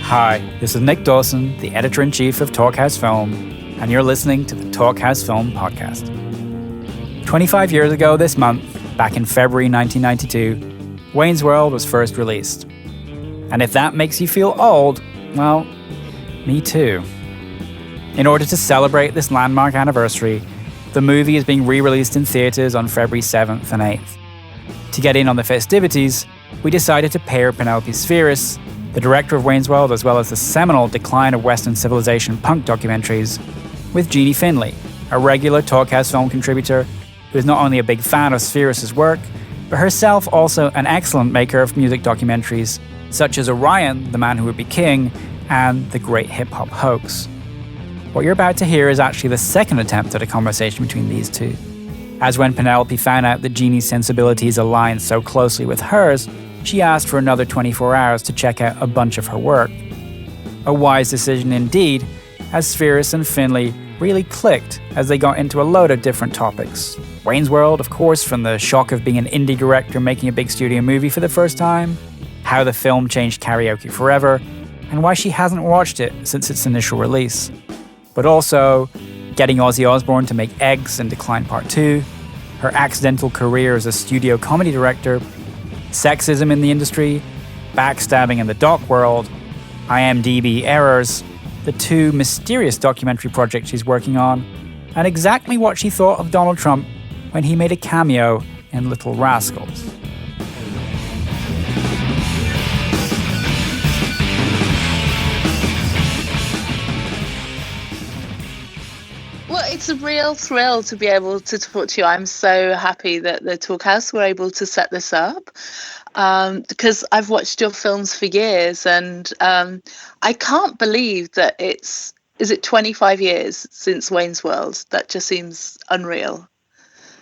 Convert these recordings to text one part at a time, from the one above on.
Hi, this is Nick Dawson, the editor-in-chief of Talkhouse Film, and you're listening to the Talkhouse Film podcast. 25 years ago this month, back in February 1992, Wayne's World was first released. And if that makes you feel old, well, me too. In order to celebrate this landmark anniversary, the movie is being re-released in theaters on February 7th and 8th. To get in on the festivities, we decided to pair Penelope Spheeris, the director of Wayne's World as well as the seminal Decline of Western Civilization punk documentaries, with Jeanie Finlay, a regular Talkhouse Film contributor who is not only a big fan of Spheeris' work, but herself also an excellent maker of music documentaries, such as Orion, The Man Who Would Be King, and The Great Hip Hop Hoax. What you're about to hear is actually the second attempt at a conversation between these two. As when Penelope found out that Jeanie's sensibilities aligned so closely with hers, she asked for another 24 hours to check out a bunch of her work. A wise decision indeed, as Spheeris and Finlay really clicked as they got into a load of different topics. Wayne's World, of course, from the shock of being an indie director making a big studio movie for the first time, how the film changed karaoke forever, and why she hasn't watched it since its initial release. But also, getting Ozzy Osbourne to make Eggs and Decline Part 2, her accidental career as a studio comedy director, sexism in the industry, backstabbing in the doc world, IMDb errors, the two mysterious documentary projects she's working on, and exactly what she thought of Donald Trump when he made a cameo in Little Rascals. It's a real thrill to be able to talk to you. I'm so happy that the Talkhouse were able to set this up because I've watched your films for years and I can't believe that is it 25 years since Wayne's World? That just seems unreal.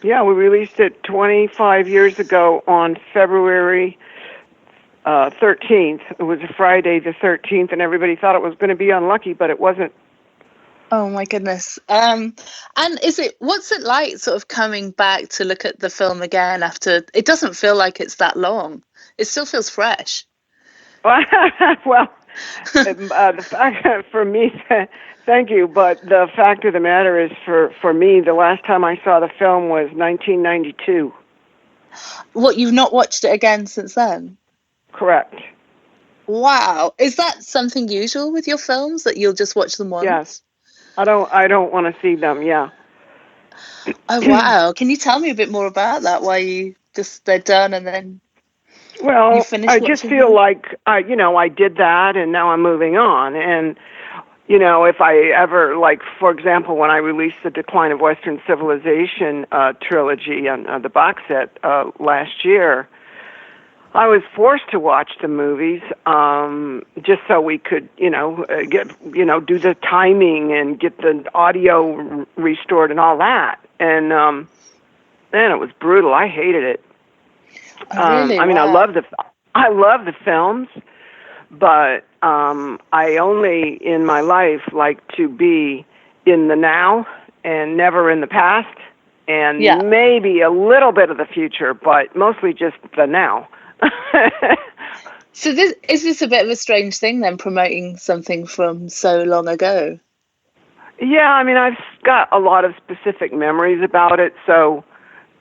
Yeah, we released it 25 years ago on February 13th. It was a Friday the 13th, and everybody thought it was going to be unlucky, but it wasn't. Oh my goodness. And what's it like sort of coming back to look at the film again after, it doesn't feel like it's that long. It still feels fresh. Well, the fact for me, thank you, but the fact of the matter is for me, the last time I saw the film was 1992. What, you've not watched it again since then? Correct. Wow. Is that something usual with your films, that you'll just watch them once? Yes. I don't want to see them, yeah. Oh, wow. Can you tell me a bit more about that? Why they're done and then you finish I just feel like, I did that and now I'm moving on. And, if I ever, like, for example, when I released the Decline of Western Civilization trilogy on the box set last year, I was forced to watch the movies just so we could, get, do the timing and get the audio restored and all that. And man, it was brutal. I hated it. Really? I mean, wow. I love the films, but I only in my life like to be in the now and never in the past, and maybe a little bit of the future, but mostly just the now. So is this a bit of a strange thing then, promoting something from so long ago? Yeah, I mean, I've got a lot of specific memories about it. So,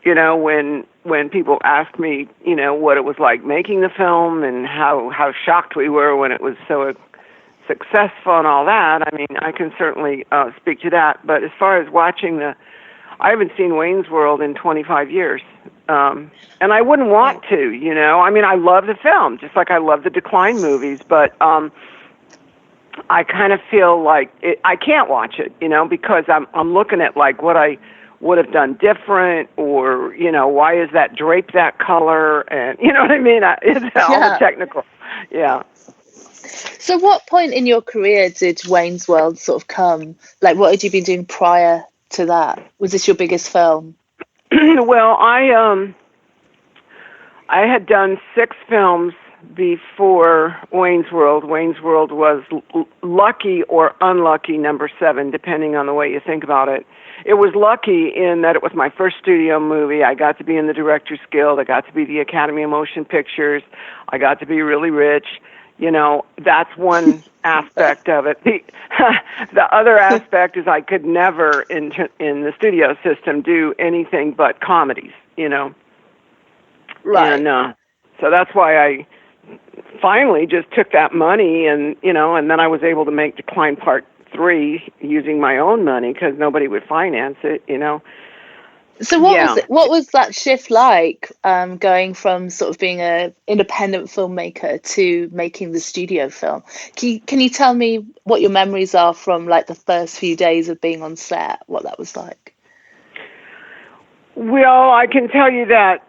when people ask me, what it was like making the film and how shocked we were when it was so successful and all that, I mean, I can certainly speak to that. But as far as watching I haven't seen Wayne's World in 25 years. And I wouldn't want to, I mean, I love the film, just like I love the Decline movies, but I kind of feel like I can't watch it, because I'm looking at like what I would have done different, or, why is that drape that color? And you know what I mean? It's all the technical. Yeah. So what point in your career did Wayne's World sort of come? Like, what had you been doing prior to that? Was this your biggest film? Well, I had done 6 films before Wayne's World. Wayne's World was lucky or unlucky number 7, depending on the way you think about it. It was lucky in that it was my first studio movie. I got to be in the Directors Guild. I got to be the Academy of Motion Pictures. I got to be really rich. That's one aspect of it. The other aspect is I could never in the studio system do anything but comedies, Right. And so that's why I finally just took that money and then I was able to make Decline Part 3 using my own money because nobody would finance it, So what was that shift like, going from sort of being an independent filmmaker to making the studio film? Can you tell me what your memories are from like the first few days of being on set, what that was like? Well, I can tell you that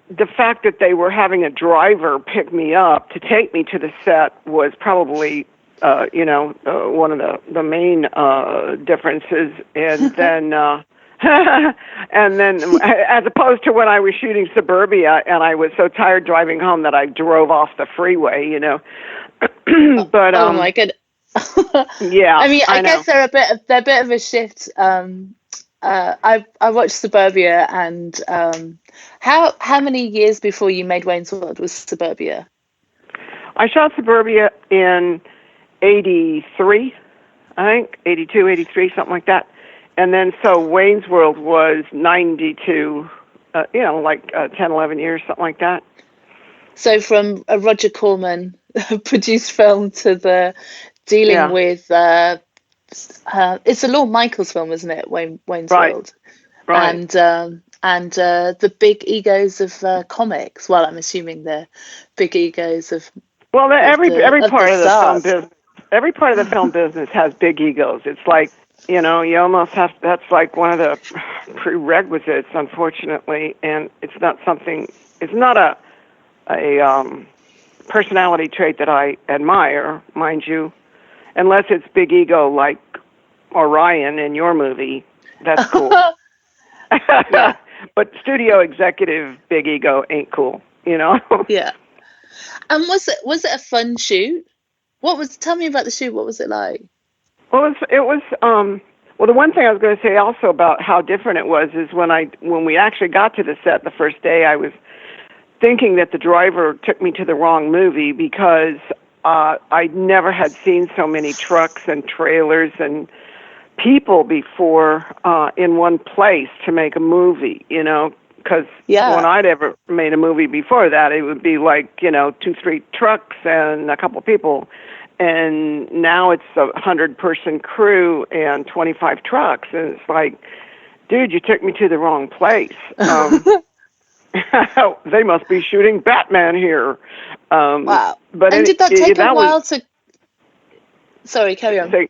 the fact that they were having a driver pick me up to take me to the set was probably, one of the main differences. And then, and then, as opposed to when I was shooting Suburbia, and I was so tired driving home that I drove off the freeway, But oh my goodness. Yeah, I mean, I know. guess they're a bit of a shift. I watched Suburbia, and how many years before you made Wayne's World was Suburbia? I shot Suburbia in 83, I think, 82, 83, something like that. And then so Wayne's World was 92, 10, 11 years, something like that. So from a Roger Corman produced film to the dealing with, it's a Lorne Michaels film, isn't it? Wayne's World. Right. And the big egos of comics. Well, I'm assuming the big egos of. Well, every part of the film business, every part of the film business has big egos. It's like, you almost have. That's like one of the prerequisites, unfortunately, and it's not something. It's not a personality trait that I admire, mind you, unless it's big ego like Orion in your movie. That's cool. Yeah. But studio executive big ego ain't cool, Yeah. And was it a fun shoot? Tell me about the shoot. What was it like? Well, well, the one thing I was going to say also about how different it was is when we actually got to the set the first day, I was thinking that the driver took me to the wrong movie because I never had seen so many trucks and trailers and people before in one place to make a movie, because when I'd ever made a movie before that, it would be like, 2-3 trucks and a couple people. And now it's a 100-person crew and 25 trucks. And it's like, dude, you took me to the wrong place. They must be shooting Batman here. Wow. But and did that take a while to... Sorry, carry on. Did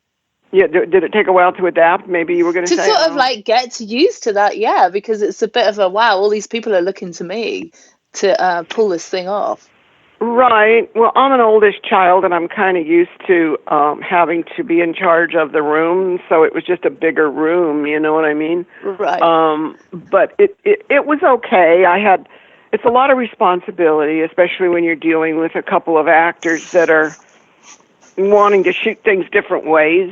it take a while to adapt? Maybe you were going to say? To sort of like get used to that, yeah, because it's a bit of a, wow, all these people are looking to me to pull this thing off. Right. Well, I'm an oldest child, and I'm kind of used to having to be in charge of the room, so it was just a bigger room, you know what I mean? Right. But it was okay. It's a lot of responsibility, especially when you're dealing with a couple of actors that are wanting to shoot things different ways,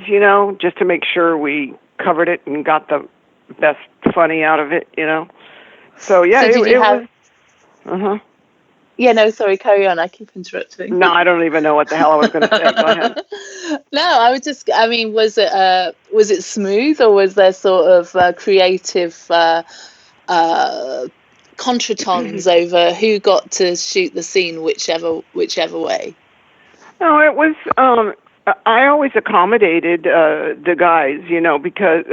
just to make sure we covered it and got the best funny out of it, So, yeah, so it was... Uh-huh. Yeah, no, sorry, carry on. I keep interrupting. No, I don't even know what the hell I was going to say. Go ahead. No, I would just, I mean, was it smooth, or was there sort of creative contretemps over who got to shoot the scene whichever way? No, it was, I always accommodated the guys, because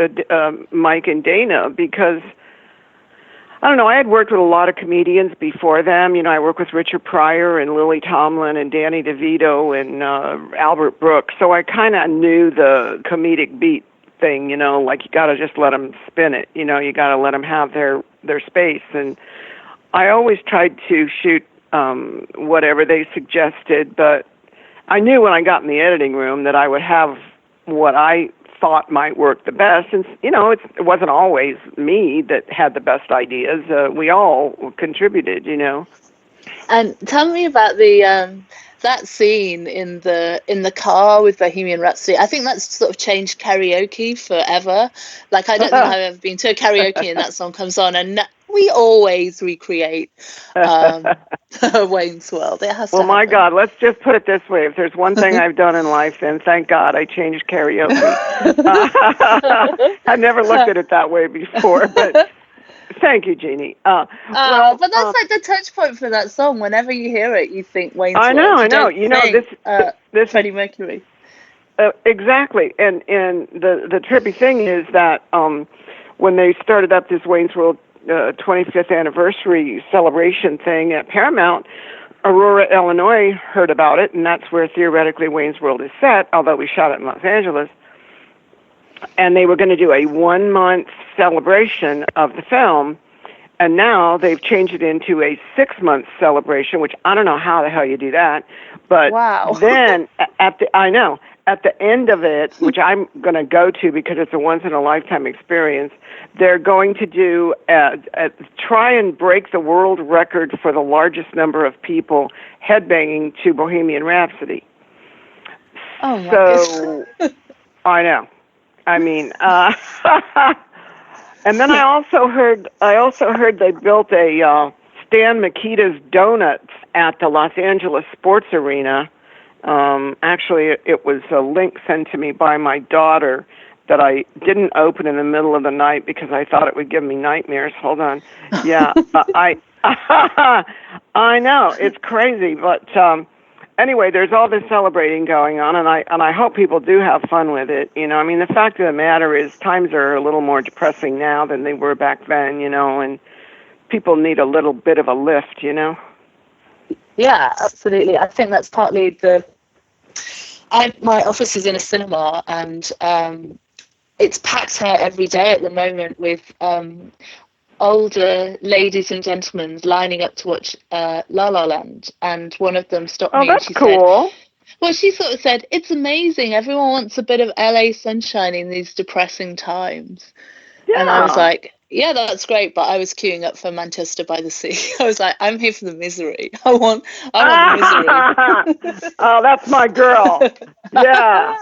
Mike and Dana, because I don't know, I had worked with a lot of comedians before them. I worked with Richard Pryor and Lily Tomlin and Danny DeVito and Albert Brooks. So I kind of knew the comedic beat thing, like you got to just let them spin it. You got to let them have their space. And I always tried to shoot whatever they suggested, but I knew when I got in the editing room that I would have what I thought might work the best. And, it wasn't always me that had the best ideas. We all contributed, And tell me about the that scene in the car with Bohemian Rhapsody, I think that's sort of changed karaoke forever. Like, I don't think I've ever been to a karaoke and that song comes on, and we always recreate Wayne's World. It has to happen. My God, let's just put it this way. If there's one thing I've done in life, then thank God I changed karaoke. I never looked at it that way before, but thank you, Jeanie. But that's like the touch point for that song. Whenever you hear it, you think Wayne's World. I know. You know, this Freddie Mercury. Exactly. And the trippy thing is that when they started up this Wayne's World 25th anniversary celebration thing at Paramount, Aurora, Illinois heard about it, and that's where theoretically Wayne's World is set, although we shot it in Los Angeles. And they were going to do a 1-month celebration of the film, and now they've changed it into a 6-month celebration, which I don't know how the hell you do that. But wow. Then at the end of it, which I'm going to go to because it's a once-in-a-lifetime experience, they're going to do try and break the world record for the largest number of people headbanging to Bohemian Rhapsody. Oh my goodness. I know. I mean, and then I also heard they built a Stan Mikita's Donuts at the Los Angeles Sports Arena. Actually, it was a link sent to me by my daughter that I didn't open in the middle of the night because I thought it would give me nightmares. Hold on. Yeah, I know, it's crazy, but anyway, there's all this celebrating going on, and I hope people do have fun with it. You know, I mean, the fact of the matter is times are a little more depressing now than they were back then, you know, and people need a little bit of a lift, you know. Yeah, absolutely. I think that's partly my office is in a cinema, and it's packed out every day at the moment with older ladies and gentlemen lining up to watch La La Land, and one of them stopped me and she cool. She sort of said, it's amazing, everyone wants a bit of LA sunshine in these depressing times. Yeah. And I was like, yeah, that's great, but I was queuing up for Manchester by the Sea. I was like, I'm here for the misery. I want the misery. Oh, that's my girl. Yeah.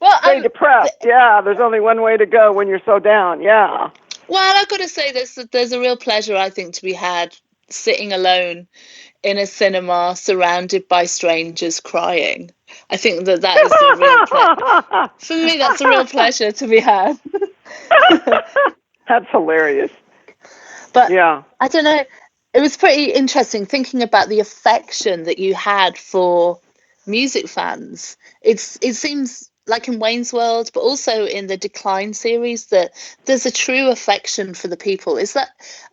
Well, stay depressed. Yeah, there's only one way to go when you're so down. Yeah. Well, I've got to say there's a real pleasure, I think, to be had sitting alone in a cinema surrounded by strangers crying. I think that is a real pleasure. For me, that's a real pleasure to be had. That's hilarious. But yeah, I don't know. It was pretty interesting thinking about the affection that you had for music fans. It seems like in Wayne's World, but also in the Decline series, that there's a true affection for the people.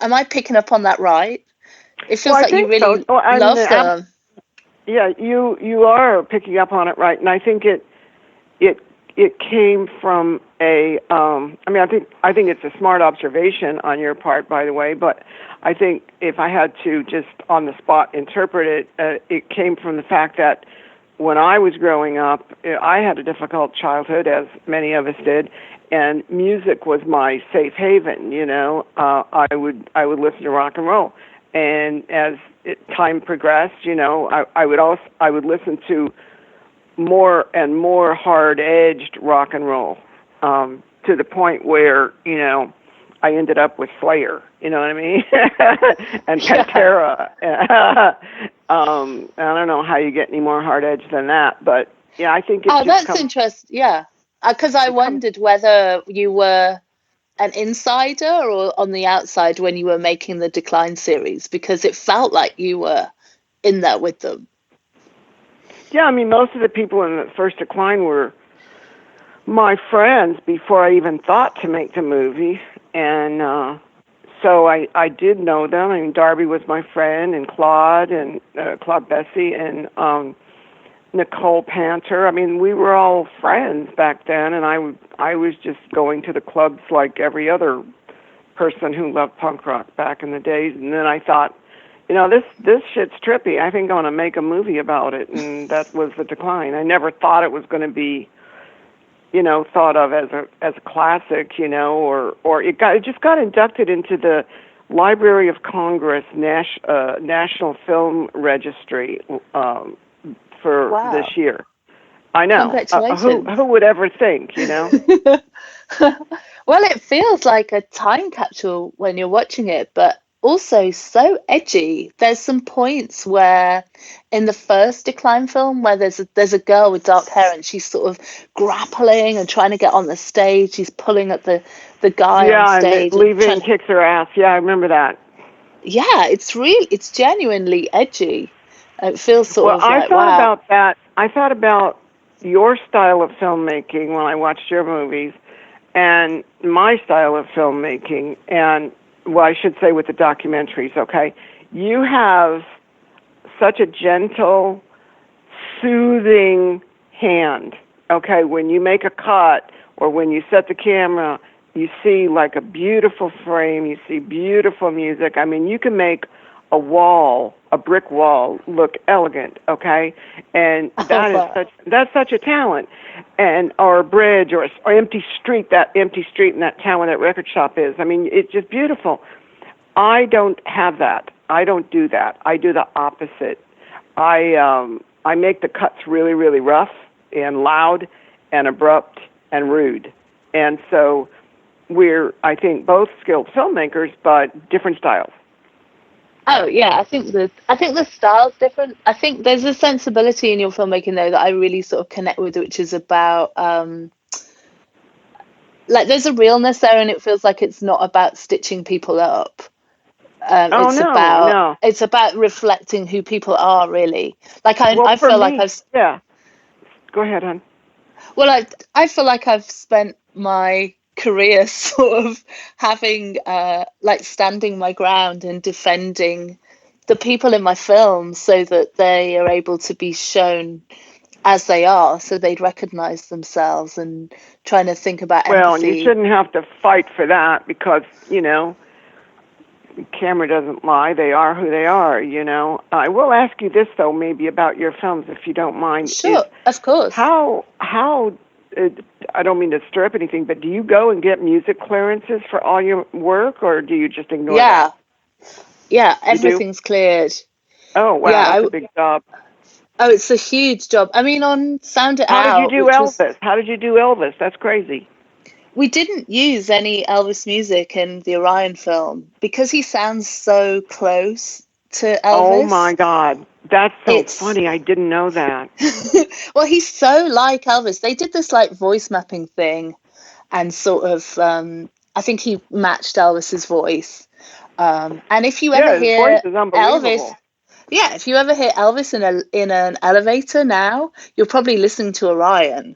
Am I picking up on that right? It feels like you really love them. Yeah, you are picking up on it right, and I think it came from a. I think it's a smart observation on your part, by the way. But I think if I had to just on the spot interpret it, it came from the fact that when I was growing up, I had a difficult childhood, as many of us did, and music was my safe haven. You know, I would listen to rock and roll, and as time progressed, you know, I would listen to more and more hard-edged rock and roll, to the point where, you know, I ended up with Slayer, you know what I mean? And Pantera. I don't know how you get any more hard-edged than that, but yeah, I think it's that's interesting, yeah. Because I wondered whether you were an insider or on the outside when you were making the Decline series, because it felt like you were in there with them. Yeah, I mean, most of the people in the first Decline were my friends before I even thought to make the movie, and so I did know them. I mean, Darby was my friend, and Claude Bessie, and Nicole Panter. I mean, we were all friends back then, and I was just going to the clubs like every other person who loved punk rock back in the days. And then I thought, you know, this shit's trippy. I think I want to make a movie about it, and that was The Decline. I never thought it was going to be, you know, thought of as a classic, you know, or it just got inducted into the Library of Congress National Film Registry for Wow. this year. I know. Congratulations. Who would ever think, you know? Well, it feels like a time capsule when you're watching it, but also so edgy. There's some points where in the first Decline film where there's a girl with dark hair and she's sort of grappling and trying to get on the stage. She's pulling at the guy on stage. And leaving kicks her ass. Yeah, I remember that. Yeah, it's genuinely edgy. It feels sort of like, wow. About that. I thought about your style of filmmaking when I watched your movies and my style of filmmaking, and, well, I should say with the documentaries, okay? You have such a gentle, soothing hand, okay? When you make a cut or when you set the camera, you see like a beautiful frame, you see beautiful music. I mean, you can make a brick wall, look elegant, okay? And that's such a talent. And or a bridge or empty street, that empty street in that town where that record shop is. I mean, it's just beautiful. I don't have that. I don't do that. I do the opposite. I make the cuts really, really rough and loud and abrupt and rude. And so we're, I think, both skilled filmmakers, but different styles. Oh yeah, I think the style's different. I think there's a sensibility in your filmmaking though that I really sort of connect with, which is about like there's a realness there, and it feels like it's not about stitching people up. It's about reflecting who people are really. Like I feel like I've Go ahead, hon. Well, I feel like I've spent my career sort of having like standing my ground and defending the people in my films so that they are able to be shown as they are, so they'd recognize themselves, and trying to think about empathy. Well, and you shouldn't have to fight for that because, you know, the camera doesn't lie. They are who they are, you know. I will ask you this, though, maybe about your films, if you don't mind. Sure, of course. How I don't mean to stir up anything, but do you go and get music clearances for all your work, or do you just ignore that? Yeah, everything's cleared. Oh, wow, that's a big job. Oh, it's a huge job. I mean, on Sound It Out... How did you do Elvis? How did you do Elvis? That's crazy. We didn't use any Elvis music in the Orion film because he sounds so close to Elvis. Oh, my God. That's so funny. I didn't know that. Well, he's so like Elvis. They did this like voice mapping thing and sort of, I think he matched Elvis's voice. And if you ever hear his voice is unbelievable. Elvis, if you ever hear Elvis in an elevator now, you're probably listening to Orion.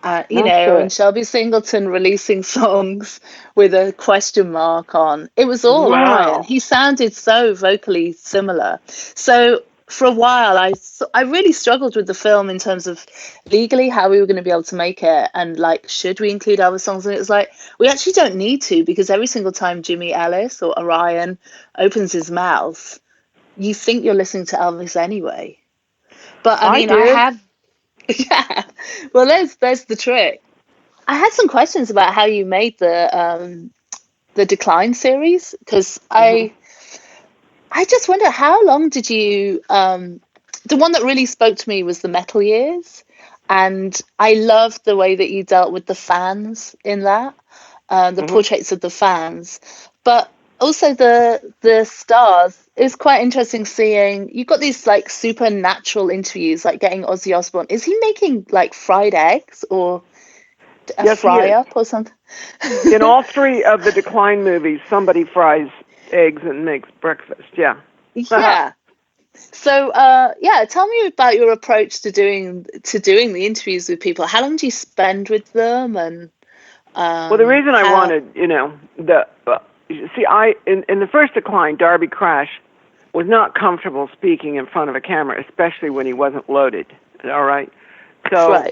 And Shelby Singleton releasing songs with a question mark on. It was all Orion. He sounded so vocally similar. So for a while, I really struggled with the film in terms of legally how we were going to be able to make it, and like, should we include Elvis songs? And it was like, we actually don't need to, because every single time Jimmy Ellis or Orion opens his mouth, you think you're listening to Elvis anyway. But I mean, I have. Yeah, well, there's the trick. I had some questions about how you made the Decline series, because I just wonder, how long did you? The one that really spoke to me was the Metal Years, and I loved the way that you dealt with the fans in that, the portraits of the fans, but also the stars. It's quite interesting seeing you've got these like supernatural interviews, like getting Ozzy Osbourne. Is he making like fried eggs or a fry up or something? In all three of the Decline movies, somebody fries eggs and makes breakfast. Yeah. Yeah. So tell me about your approach to doing the interviews with people. How long do you spend with them? And well, the reason I wanted, in the first Decline, Darby Crash was not comfortable speaking in front of a camera, especially when he wasn't loaded. All right. So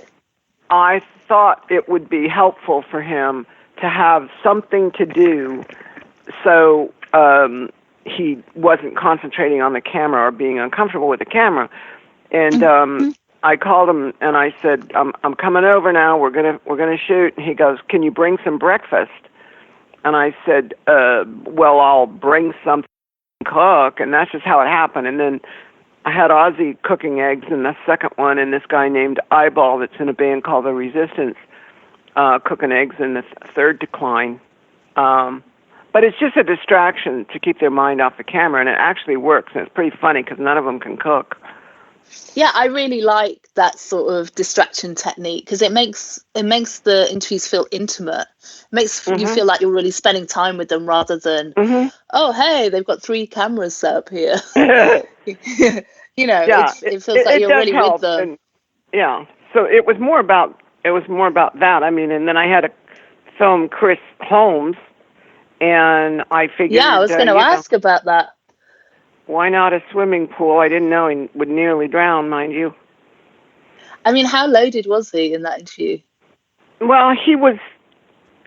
I thought it would be helpful for him to have something to do, so he wasn't concentrating on the camera or being uncomfortable with the camera. And I called him and I said, "I'm coming over now. We're gonna shoot." And he goes, "Can you bring some breakfast?" And I said, "Well, I'll bring something to cook." And that's just how it happened. And then I had Ozzy cooking eggs in the second one, and this guy named Eyeball that's in a band called The Resistance cooking eggs in the third decline. But it's just a distraction to keep their mind off the camera, and it actually works, and it's pretty funny because none of them can cook. Yeah, I really like that sort of distraction technique because it makes the interviews feel intimate. It makes you feel like you're really spending time with them rather than, oh, hey, they've got 3 cameras set up here. It feels like you're really with them. And, so it was more about that. I mean, and then I had to film Chris Holmes, and I figured. Yeah, I was going to ask about that. Why not a swimming pool? I didn't know he would nearly drown, mind you. I mean, how loaded was he in that interview? Well, he was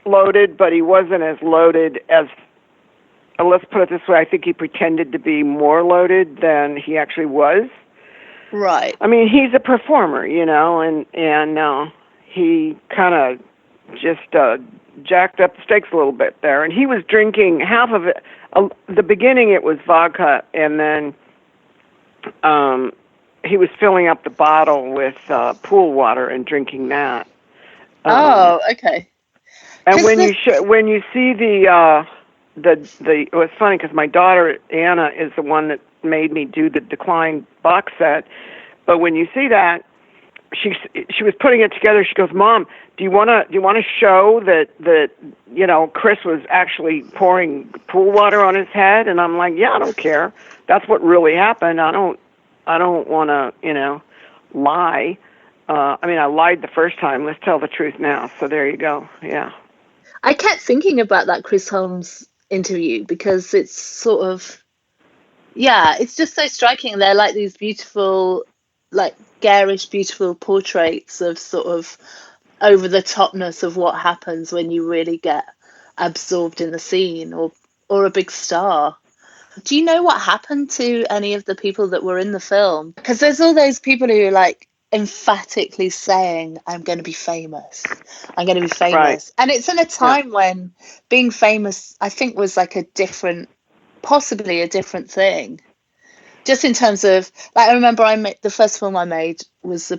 loaded, but he wasn't as loaded as, let's put it this way, I think he pretended to be more loaded than he actually was. Right. I mean, he's a performer, and he kind of just jacked up the stakes a little bit there. And he was drinking half of it. The beginning, it was vodka, and then he was filling up the bottle with pool water and drinking that. Okay. And when you see it was funny because my daughter Anna is the one that made me do the Decline box set. But when you see that, she was putting it together. She goes, "Mom, do you want to show that Chris was actually pouring pool water on his head?" And I'm like, "Yeah, I don't care. That's what really happened. I don't want to lie. I mean, I lied the first time. Let's tell the truth now." So there you go. Yeah. I kept thinking about that Chris Holmes interview because it's sort of, it's just so striking. They're like these beautiful, like garish, beautiful portraits of sort of over the topness of what happens when you really get absorbed in the scene or a big star. Do you know what happened to any of the people that were in the film? Because there's all those people who are like emphatically saying, I'm going to be famous. I'm going to be famous. Right. And it's in a time when being famous, I think, was like possibly a different thing. Just in terms of, like, I remember the first film I made was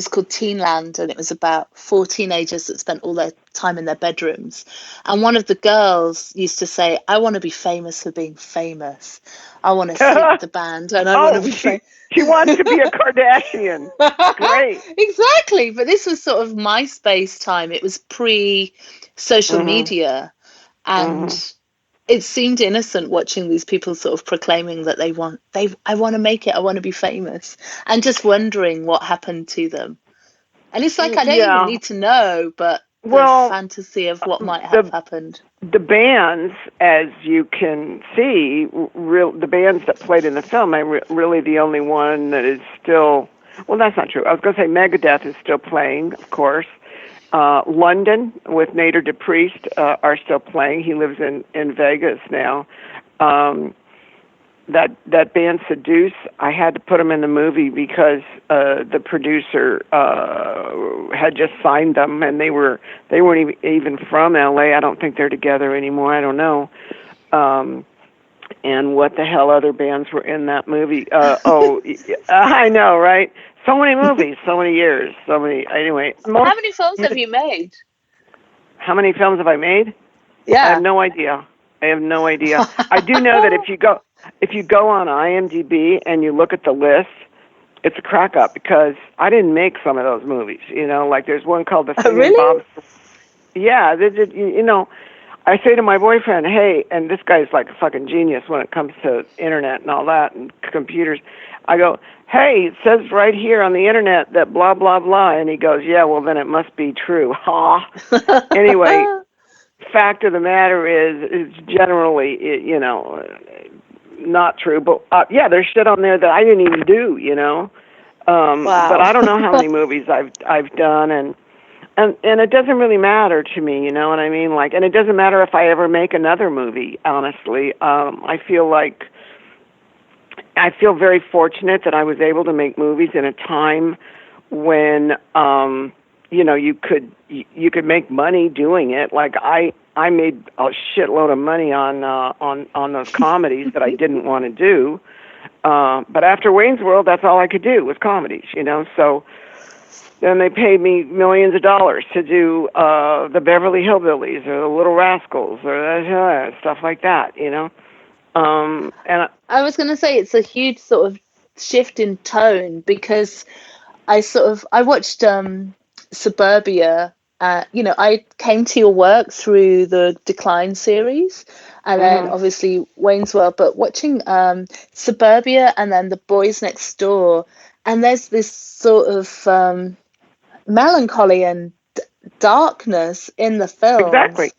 called Teenland, and it was about 4 teenagers that spent all their time in their bedrooms. And one of the girls used to say, I want to be famous for being famous. I want to sing with the band, and I want to be famous. She wants to be a Kardashian. Great. Exactly. But this was sort of MySpace time. It was pre-social media. And it seemed innocent watching these people sort of proclaiming that I want to make it, I want to be famous, and just wondering what happened to them. And it's like, I don't even need to know, but the fantasy of what might have happened. The bands, as you can see, the bands that played in the film, I'm really the only one that is still, well, that's not true. I was going to say Megadeth is still playing, of course. London with Nader DePriest are still playing. He lives in Vegas now. That band Seduce, I had to put them in the movie because the producer had just signed them, and they weren't even from LA. I don't think they're together anymore. I don't know. And what the hell other bands were in that movie? I know, right? So many movies, so many years, so many. Anyway, how many films have you made? How many films have I made? Yeah, I have no idea. I do know that if you go on IMDb and you look at the list, it's a crack up because I didn't make some of those movies. Like there's one called The Singing really? Bob. Yeah, I say to my boyfriend, hey, and this guy's like a fucking genius when it comes to internet and all that and computers. I go, hey, it says right here on the internet that blah, blah, blah. And he goes, yeah, well, then it must be true. Ha. Anyway, fact of the matter is it's generally, not true. But, there's shit on there that I didn't even do, Wow. But I don't know how many movies I've done. And it doesn't really matter to me, you know what I mean? Like, and it doesn't matter if I ever make another movie, honestly. I feel very fortunate that I was able to make movies in a time when, you could make money doing it. Like I made a shitload of money on those comedies that I didn't want to do. But after Wayne's World, that's all I could do was comedies, you know. So then they paid me millions of dollars to do the Beverly Hillbillies or the Little Rascals or stuff like that, you know. And I was going to say it's a huge sort of shift in tone, because I watched Suburbia. I came to your work through the Decline series, and then obviously Wayne's World. But watching Suburbia and then The Boys Next Door, and there's this sort of melancholy and darkness in the film. Exactly.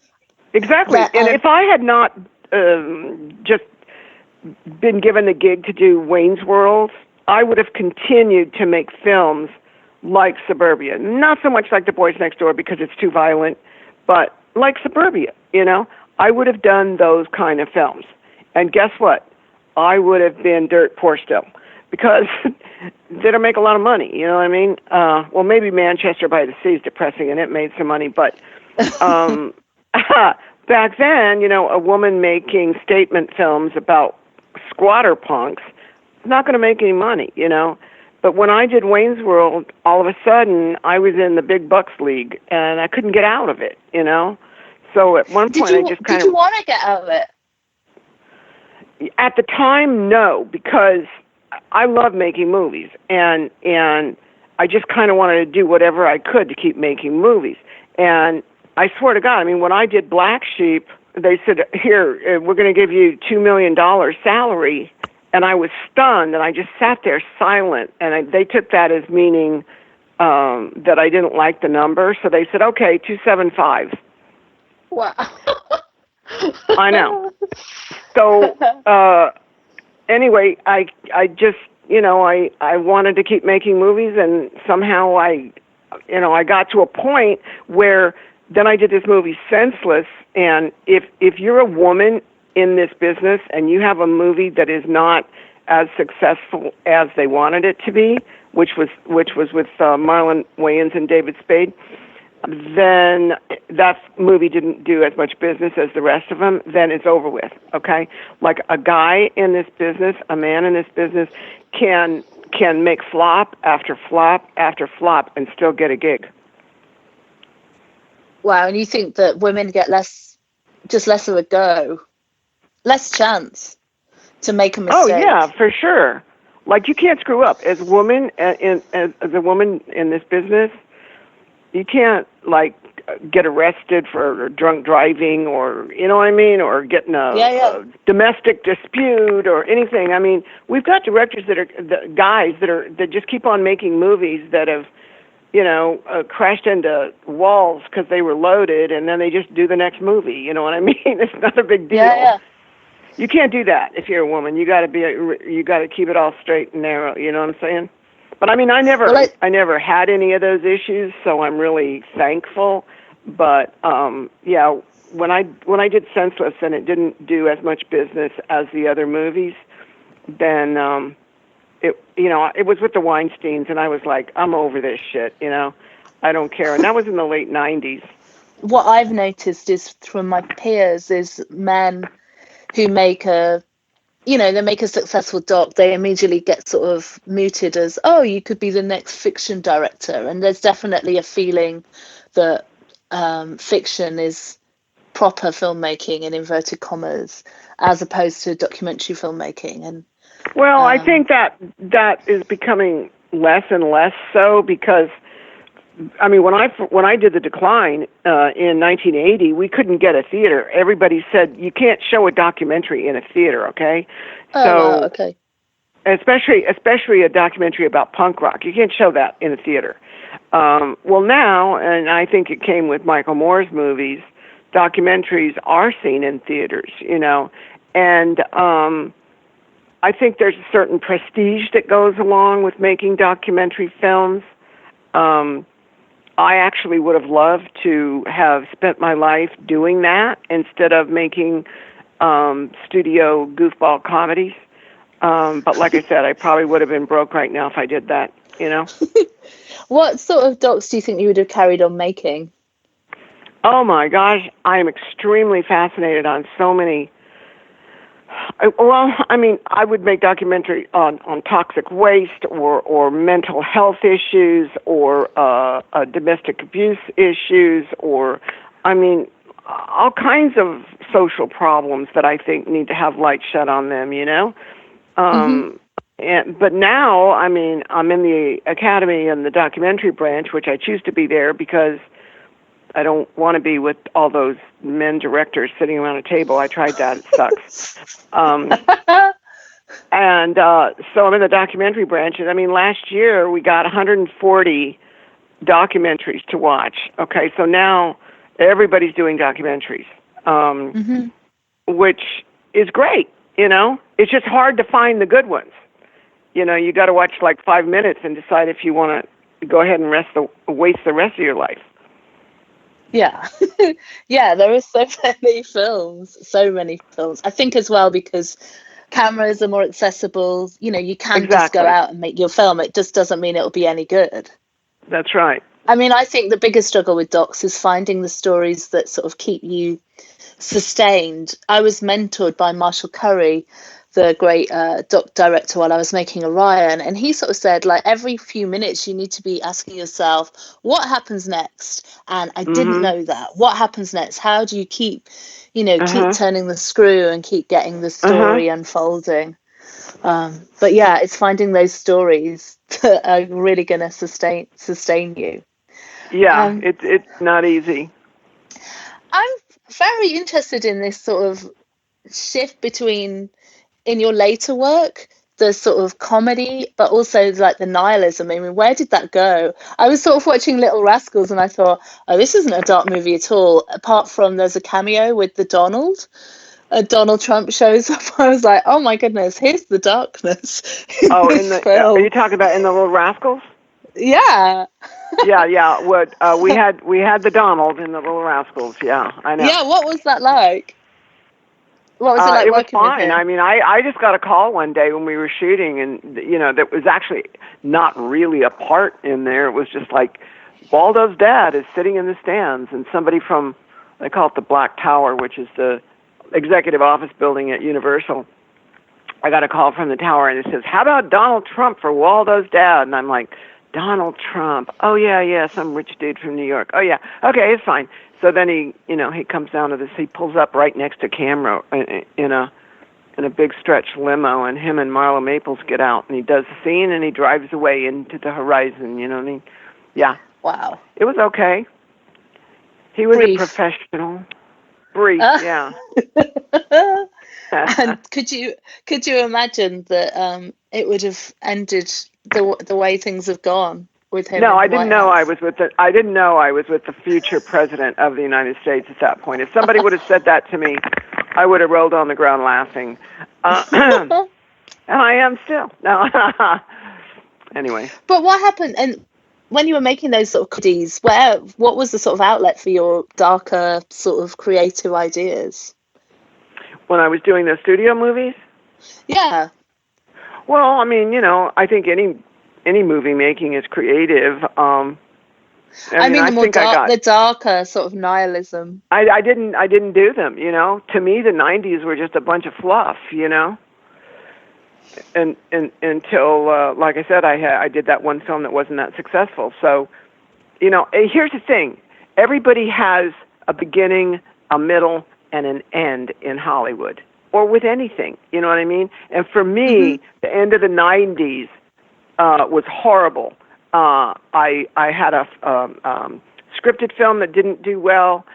And if I had not just been given the gig to do Wayne's World, I would have continued to make films like Suburbia. Not so much like The Boys Next Door because it's too violent, but like Suburbia, you know. I would have done those kind of films. And guess what? I would have been dirt poor still, because they don't make a lot of money, you know what I mean? Well, maybe Manchester by the Sea is depressing, and it made some money, but back then, you know, a woman making statement films about squatter punks is not going to make any money, you know? But when I did Wayne's World, all of a sudden, I was in the big bucks league, and I couldn't get out of it, you know? So at one point, I just kind of... Did you want to get out of it? At the time, no, because I love making movies, and I just kind of wanted to do whatever I could to keep making movies. And I swear to God, I mean, when I did Black Sheep, they said, here, we're going to give you $2 million salary. And I was stunned, and I just sat there silent. And they took that as meaning that I didn't like the number. So they said, okay, 275. Wow. I know. So anyway, I just, you know, I wanted to keep making movies, and somehow I got to a point where then I did this movie Senseless, and if you're a woman in this business and you have a movie that is not as successful as they wanted it to be, which was with Marlon Wayans and David Spade, then that movie didn't do as much business as the rest of them, then it's over with, okay? Like a guy in this business, a man in this business can make flop after flop after flop and still get a gig. Wow, and you think that women get less of a go, less chance to make a mistake? Oh yeah, for sure. Like you can't screw up as a woman as a woman in this business. You can't like get arrested for drunk driving, or you know what I mean, or getting a domestic dispute or anything. I mean, we've got directors that just keep on making movies that have, you know, crashed into walls because they were loaded, and then they just do the next movie. You know what I mean? It's not a big deal. Yeah. You can't do that if you're a woman. You got to keep it all straight and narrow. You know what I'm saying? But I mean, I never had any of those issues, so I'm really thankful. But yeah, when I did Senseless and it didn't do as much business as the other movies, then it was with the Weinsteins, and I was like, I'm over this shit, you know, I don't care. And that was in the late 90s. What I've noticed is from my peers is men who make a successful doc, they immediately get sort of mooted as, oh, you could be the next fiction director. And there's definitely a feeling that fiction is proper filmmaking in inverted commas, as opposed to documentary filmmaking. And well, I think that is becoming less and less so, because I mean, when I did The Decline in 1980, we couldn't get a theater. Everybody said you can't show a documentary in a theater, okay? Wow, okay. Especially a documentary about punk rock, you can't show that in a theater. Well, now, and I think it came with Michael Moore's movies, documentaries are seen in theaters, you know, and I think there's a certain prestige that goes along with making documentary films. I actually would have loved to have spent my life doing that instead of making studio goofball comedies. But like I said, I probably would have been broke right now if I did that, you know? What sort of docs do you think you would have carried on making? Oh my gosh, I am extremely fascinated on so many I would make documentary on toxic waste or mental health issues or domestic abuse issues or, all kinds of social problems that I think need to have light shed on them, you know? But now, I'm in the Academy and the documentary branch, which I choose to be there because I don't want to be with all those men directors sitting around a table. I tried that. It sucks. And so I'm in the documentary branch. And last year we got 140 documentaries to watch. Okay, so now everybody's doing documentaries, which is great, you know? It's just hard to find the good ones. You know, you got to watch like 5 minutes and decide if you want to go ahead and waste the rest of your life. Yeah. Yeah, there are so many films. I think as well because cameras are more accessible. You know, you can just go out and make your film. It just doesn't mean it'll be any good. That's right. I think the biggest struggle with docs is finding the stories that sort of keep you sustained. I was mentored by Marshall Curry, the great doc director, while I was making Orion, and he sort of said, like, every few minutes you need to be asking yourself, what happens next? And I didn't know that. What happens next? How do you keep turning the screw and keep getting the story unfolding? But yeah, it's finding those stories that are really going to sustain you. Yeah, it's not easy. I'm very interested in this sort of shift between, in your later work, the sort of comedy, but also like the nihilism. Where did that go? I was sort of watching Little Rascals and I thought, oh, this isn't a dark movie at all, apart from there's a cameo with the Donald Trump shows up. I was like, oh my goodness, here's the darkness. Are you talking about in the Little Rascals? Yeah. yeah. What we had the Donald in the Little Rascals. Yeah, I know. Yeah, what was that like? What was it like working with him? It was fine. I just got a call one day when we were shooting, and that was actually not really a part in there. It was just like Waldo's dad is sitting in the stands, and somebody from, they call it the Black Tower, which is the executive office building at Universal. I got a call from the tower, and it says, "How about Donald Trump for Waldo's dad?" And I'm like, Donald Trump. Oh yeah, some rich dude from New York. Oh yeah, okay, it's fine. So then he comes down to this. He pulls up right next to camera in a big stretch limo, and him and Marla Maples get out, and he does the scene, and he drives away into the horizon. You know what I mean? Yeah. Wow. It was okay. He was a professional. Brief, yeah. And could you imagine that it would have ended the way things have gone with him? No, I didn't know I was with the future president of the United States at that point. If somebody would have said that to me, I would have rolled on the ground laughing. And I am still. No. Anyway. But what happened? And when you were making those sort of comedies, what was the sort of outlet for your darker sort of creative ideas? When I was doing those studio movies? Yeah. Well, I think any movie making is creative. The darker sort of nihilism. I didn't do them, To me, the 90s were just a bunch of fluff, And until, like I said, I did that one film that wasn't that successful. So, here's the thing. Everybody has a beginning, a middle, and an end in Hollywood, or with anything, you know what I mean? And for me, the end of the 90s was horrible. I had a scripted film that didn't do well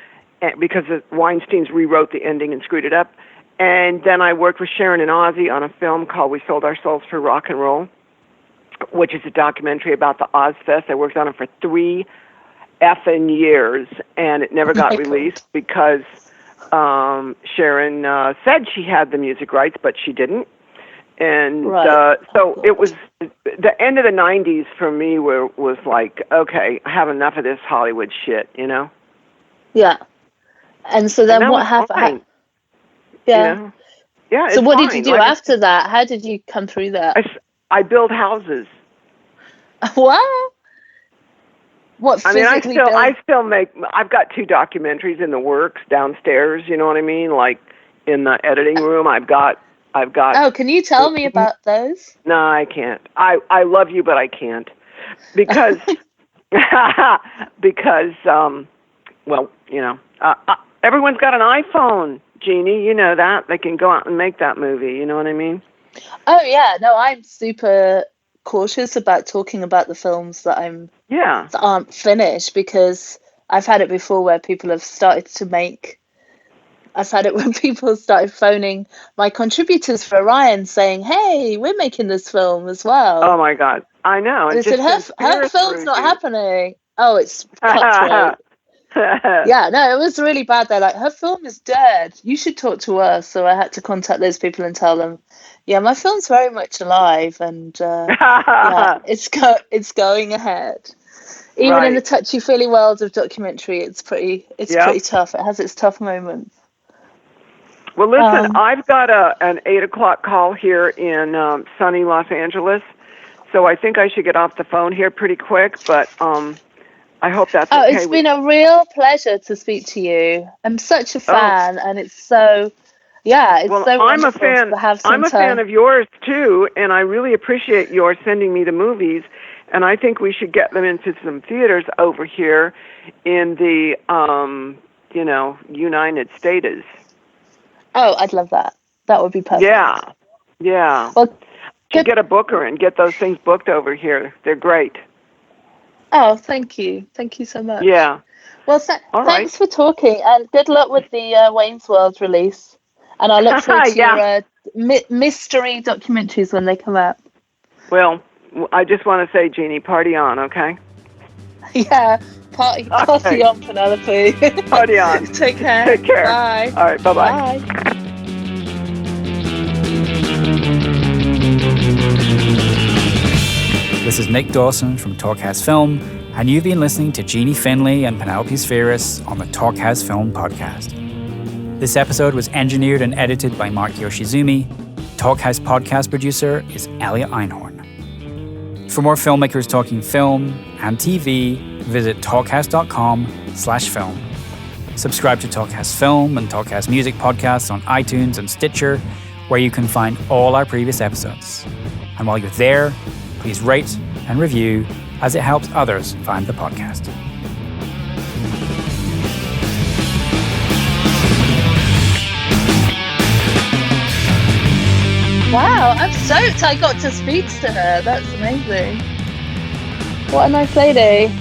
because the Weinsteins rewrote the ending and screwed it up. And then I worked with Sharon and Ozzy on a film called We Sold Our Souls for Rock and Roll, which is a documentary about the Ozfest. I worked on it for 3 effing years, and it never got released because Sharon said she had the music rights, but she didn't. And so it was the end of the 90s for me was like, okay, I have enough of this Hollywood shit, Yeah. And so then what happened? Yeah. Yeah. So what did you do after that? How did you come through that? I build houses. What? What physically I still make. I've got 2 documentaries in the works downstairs. You know what I mean? Like in the editing room, I've got I've got. Oh, can you tell me about those? No, I can't. I love you, but I can't because because well, everyone's got an iPhone, Jeanie. You know that they can go out and make that movie. You know what I mean? Oh yeah, no, I'm super cautious about talking about the films that aren't finished, because I've had it before where people have started to make. I've had it when people started phoning my contributors for Orion saying, "Hey, we're making this film as well." Oh my God, I know. And they said, "Her film's not happening." Oh, it's cutthroat. Yeah, no, it was really bad. They're like, "Her film is dead. You should talk to us." So I had to contact those people and tell them, "Yeah, my film's very much alive, and yeah, it's going ahead." Even in the touchy-feely world of documentary, it's pretty tough. It has its tough moments. Well, listen, I've got an 8:00 call here in sunny Los Angeles, so I think I should get off the phone here pretty quick. But I hope that's okay. It's been a real pleasure to speak to you. I'm such a fan, and it's so. Yeah, it's so wonderful to have some time. I'm a fan of yours too, and I really appreciate your sending me the movies. And I think we should get them into some theaters over here in the United States. Oh, I'd love that. That would be perfect. Yeah. Well, get a booker and get those things booked over here. They're great. Oh, thank you. Thank you so much. Yeah. Well, thanks for talking, and good luck with the Wayne's World release. And I look forward to your mystery documentaries when they come out. Well, I just want to say, Jeanie, party on, okay? Yeah, party on, Penelope. Party on. Take care. Take care. Bye. All right, bye-bye. Bye. This is Nick Dawson from Talkhouse Film, and you've been listening to Jeanie Finlay and Penelope Spheeris on the Talkhouse Film podcast. This episode was engineered and edited by Mark Yoshizumi. Talkhouse podcast producer is Elliot Einhorn. For more filmmakers talking film and TV, visit talkhouse.com/film. Subscribe to Talkhouse Film and Talkhouse Music podcasts on iTunes and Stitcher, where you can find all our previous episodes. And while you're there, please rate and review, as it helps others find the podcast. Wow, I'm stoked I got to speak to her. That's amazing. What a nice lady.